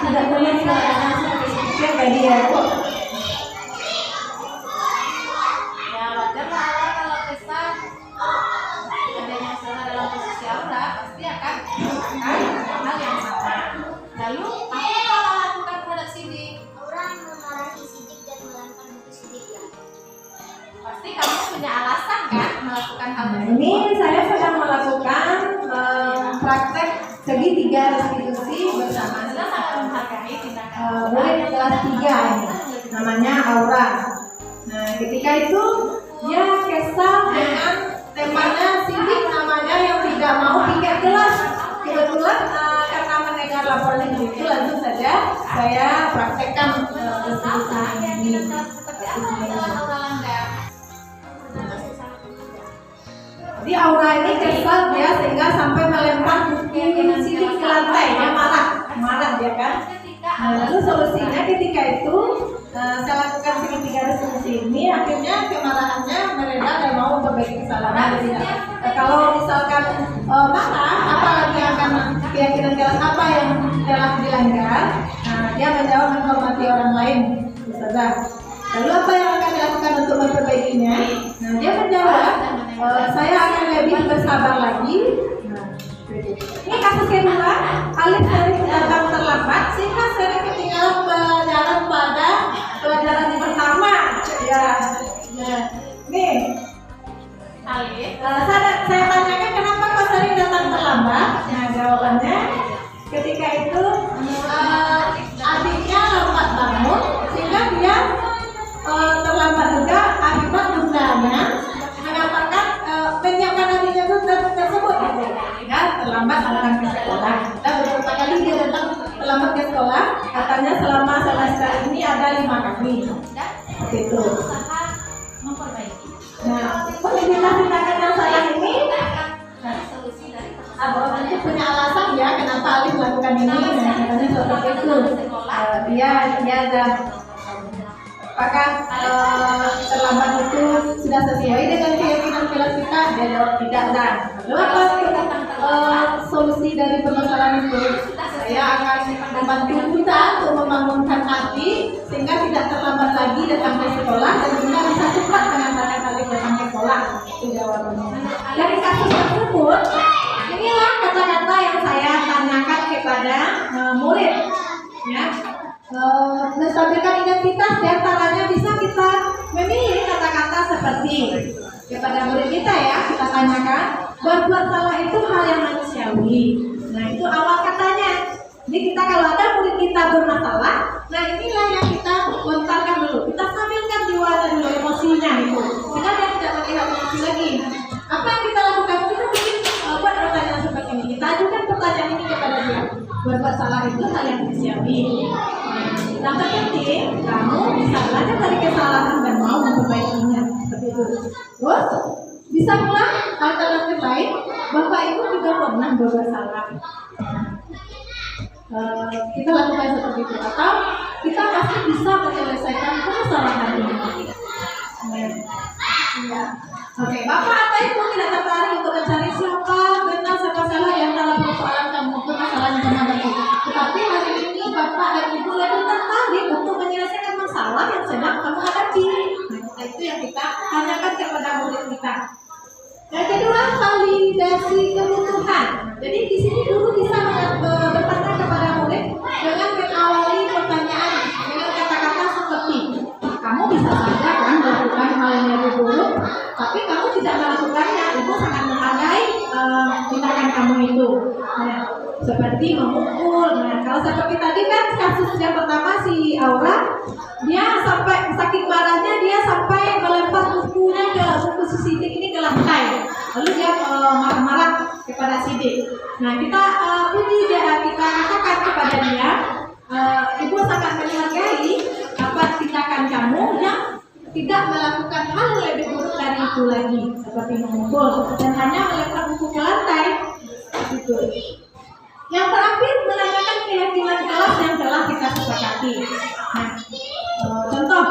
Tidak boleh dikatakan seperti tadi ya. Ya wajar lah kalau kesan adanya salah dalam posisi aura pasti akan melakukan hal yang sama. Lalu apa yang kamu lakukan terhadap Sidik? Orang memarahi Sidik dan melempar buku Sidik ya. Pasti kamu punya alasan kan melakukan hal Nah, tersebut. ini saya sedang melakukan praktek segitiga restitusi bersama Anda sangat menghargai tindakan murid kelas 3 ini. Namanya Aura. Nah, ketika itu dia kesal dengan temannya Sidik namanya yang tidak mau piket kelas. Kebetulan karena mendengar laporan itu langsung saja saya praktekkan restitusi ini. Jadi Aura ini kesal dia sehingga sampai melempar buku Sidik ke lantai. Dia marah dia kan. Nah, lalu solusinya ketika itu saya lakukan segitiga restitusi ini, akhirnya kemarahannya mereda dan mau memperbaiki kesalahan. Kalau misalkan marah, apalagi akan keyakinan kelas apa yang telah dilanggar, nah, dia menjawab menghormati orang lain, saja. Lalu apa yang akan dilakukan untuk memperbaikinya? Nah, dia menjawab, saya akan lebih bersabar lagi. Nah, Ini kasus kedua, Alif sering datang terlambat sehingga sering ketinggalan pelajaran pada pelajaran yang pertama. Ya, nah, nih Alif, saya tanyakan kenapa kau sering datang terlambat? Nah, jawabannya ketika itu adiknya lambat bangun sehingga dia terlambat juga akibat bundanya mengatakan menyiapkan adiknya tersebut sehingga terlambat anak ke sekolah. Dan beberapa kali dia datang terlambat ke sekolah, katanya selama semester ini ada 5 kali. Seperti itu. Nah, tindakan yang salah ini Abang itu punya alasan ya kenapa Alif melakukan ini. Nah, katanya seperti itu. Dia ada apakah terlambat itu sudah sesuai dengan keyakinan kelas kita? Dia jawab tidak. Dan lalu apa solusi dari permasalahan itu? Saya akan membantu kita untuk membangunkan hati sehingga tidak terlambat lagi datang ke sekolah dan juga bisa cepat mengantarkan Alif datang ke sekolah. Itu jawabannya. Dari kasus tersebut, inilah kata-kata yang saya tanyakan kepada murid. Ya. Menstabilkan identitas diantaranya bisa kita memilih kata-kata seperti kepada murid kita ya, kita tanyakan berbuat salah itu hal yang manusiawi. Nah itu awal katanya. Jadi kita kalau ada murid kita bermasalah, nah inilah yang kita lontarkan dulu. Kita sambilkan jiwa dan dulu emosinya itu. Sehingga dia tidak melihat emosi lagi. Apa yang kita lakukan? Kita bikin buat pertanyaan seperti ini. Kita ajukan pertanyaan ini kepada dia. Berbuat salah itu hal yang manusiawi. Yang terpenting, kamu bisa belajar dari kesalahan dan mau memperbaikinya. Seperti itu. Terus, bisa pula alternatif lain, Bapak Ibu juga pernah berbuat salah. Kita lakukan seperti itu. Atau kita pasti bisa menyelesaikan permasalahan ini. Ya. Oke, Bapak atau Ibu tidak tertarik untuk mencari siapa benar siapa salah yang dalam persoalan kamu permasalahan yang menghadapi. Tetapi hari ini Bapak dan Ibu lebih tertarik untuk menyelesaikan masalah yang sedang kamu hadapi. Nah, itu yang kita tanyakan kepada murid kita. Yang kedua, validasi kebutuhan. Jadi di sini guru bisa bertanya kepada murid dengan mengawali pertanyaan dengan kata-kata seperti kamu bisa saja kan melakukan hal yang lebih buruk, tapi kamu tidak melakukannya. Ibu sangat menghargai tindakan kamu itu. Nah, seperti memukul. Nah, kalau seperti tadi kan kasus yang pertama si Aura, dia sampai saking marahnya dia sampai melempar bukunya ke buku si Sidik ini ke lantai. Lalu dia marah-marah kepada Sidik. Nah, kita puji dia, kita katakan kepada dia, Ibu sangat menghargai apa tindakan kamu yang tidak melakukan hal lebih buruk dari itu lagi, seperti memukul dan hanya melempar buku ke lantai. Itu. Yang terakhir, menanyakan keyakinan kelas yang telah kita sepakati. Nah, contoh,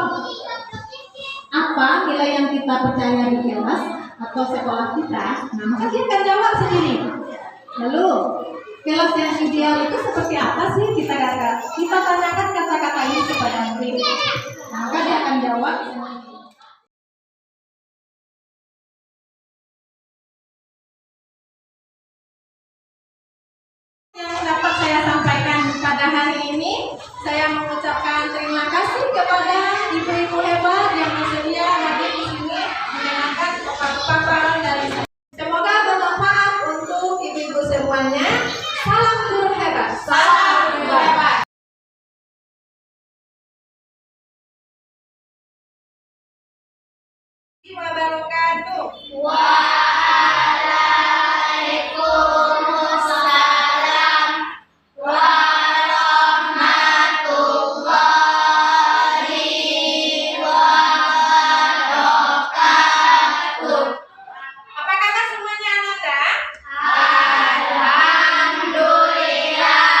apa nilai yang kita percaya di kelas atau sekolah kita? Nah, maka dia akan jawab sendiri. Lalu, kelas yang ideal itu seperti apa sih? Kita tanyakan kata-kata ini kepada murid. Maka dia akan jawab. Yang dapat saya sampaikan pada hari ini, saya mengucapkan terima kasih kepada ibu-ibu hebat yang bersedia hadir di sini mendengarkan paparan dari saya. Semoga bermanfaat untuk ibu-ibu semuanya. Salam guru hebat. Salam guru hebat. Wabarakatuh. Waalaikumsalam warahmatullahi wabarakatuh. Apa kabar semuanya, Ananda? Alhamdulillah,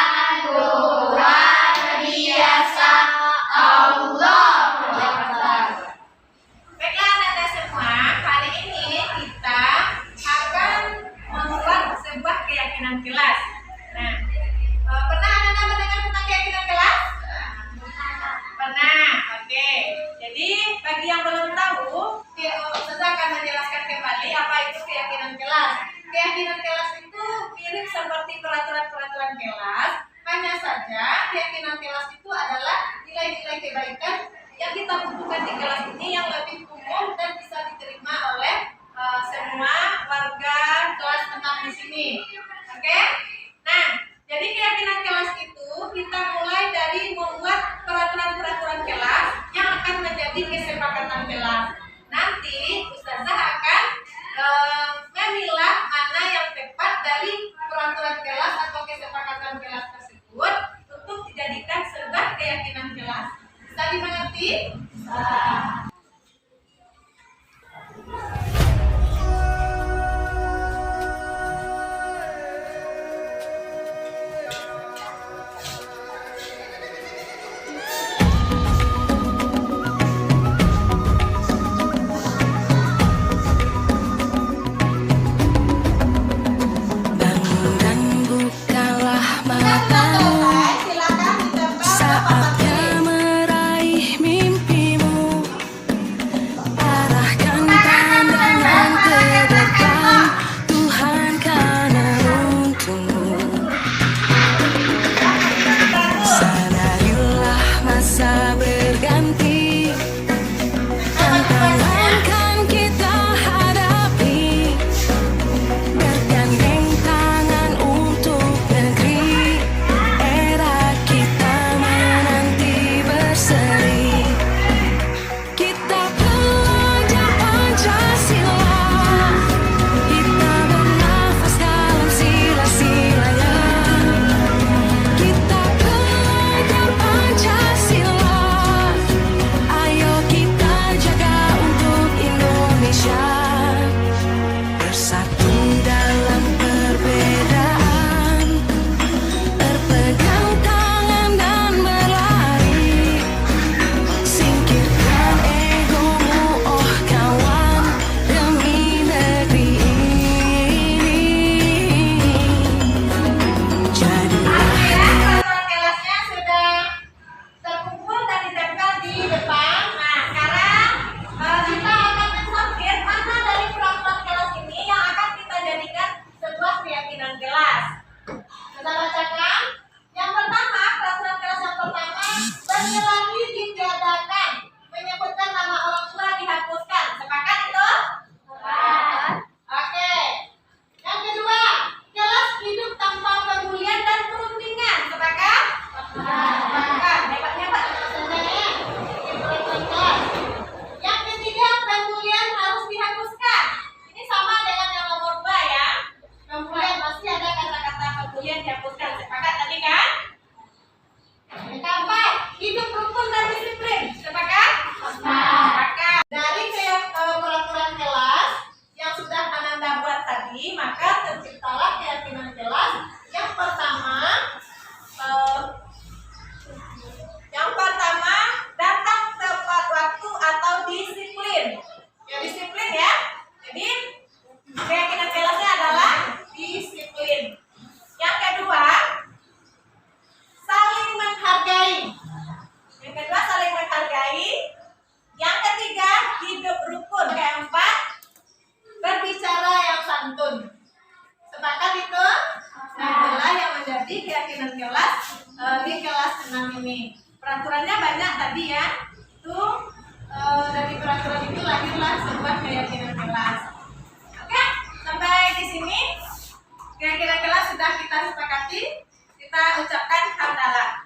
luar biasa. Allah Akbar. Baiklah Ananda semua, kali ini kita keyakinan kelas itu adalah nilai-nilai kebaikan yang kita butuhkan di kelas ini yang lebih umum dan bisa diterima oleh semua warga kelas 6 di sini. Oke? Nah, jadi keyakinan kelas itu kita mulai dari membuat peraturan-peraturan kelas yang akan menjadi kesepakatan kelas. Nanti Ustazah akan memilah mana yang tepat dari peraturan kelas atau kesepakatan kelas tersebut untuk dijadikan sebuah keyakinan kelas. Bisa dimengerti? keyakinan kelas di kelas 6 ini. Peraturannya banyak tadi ya. Dari peraturan itu lahirlah sebuah keyakinan kelas. Oke, sampai di sini keyakinan kelas sudah kita sepakati. Kita ucapkan hamdalah.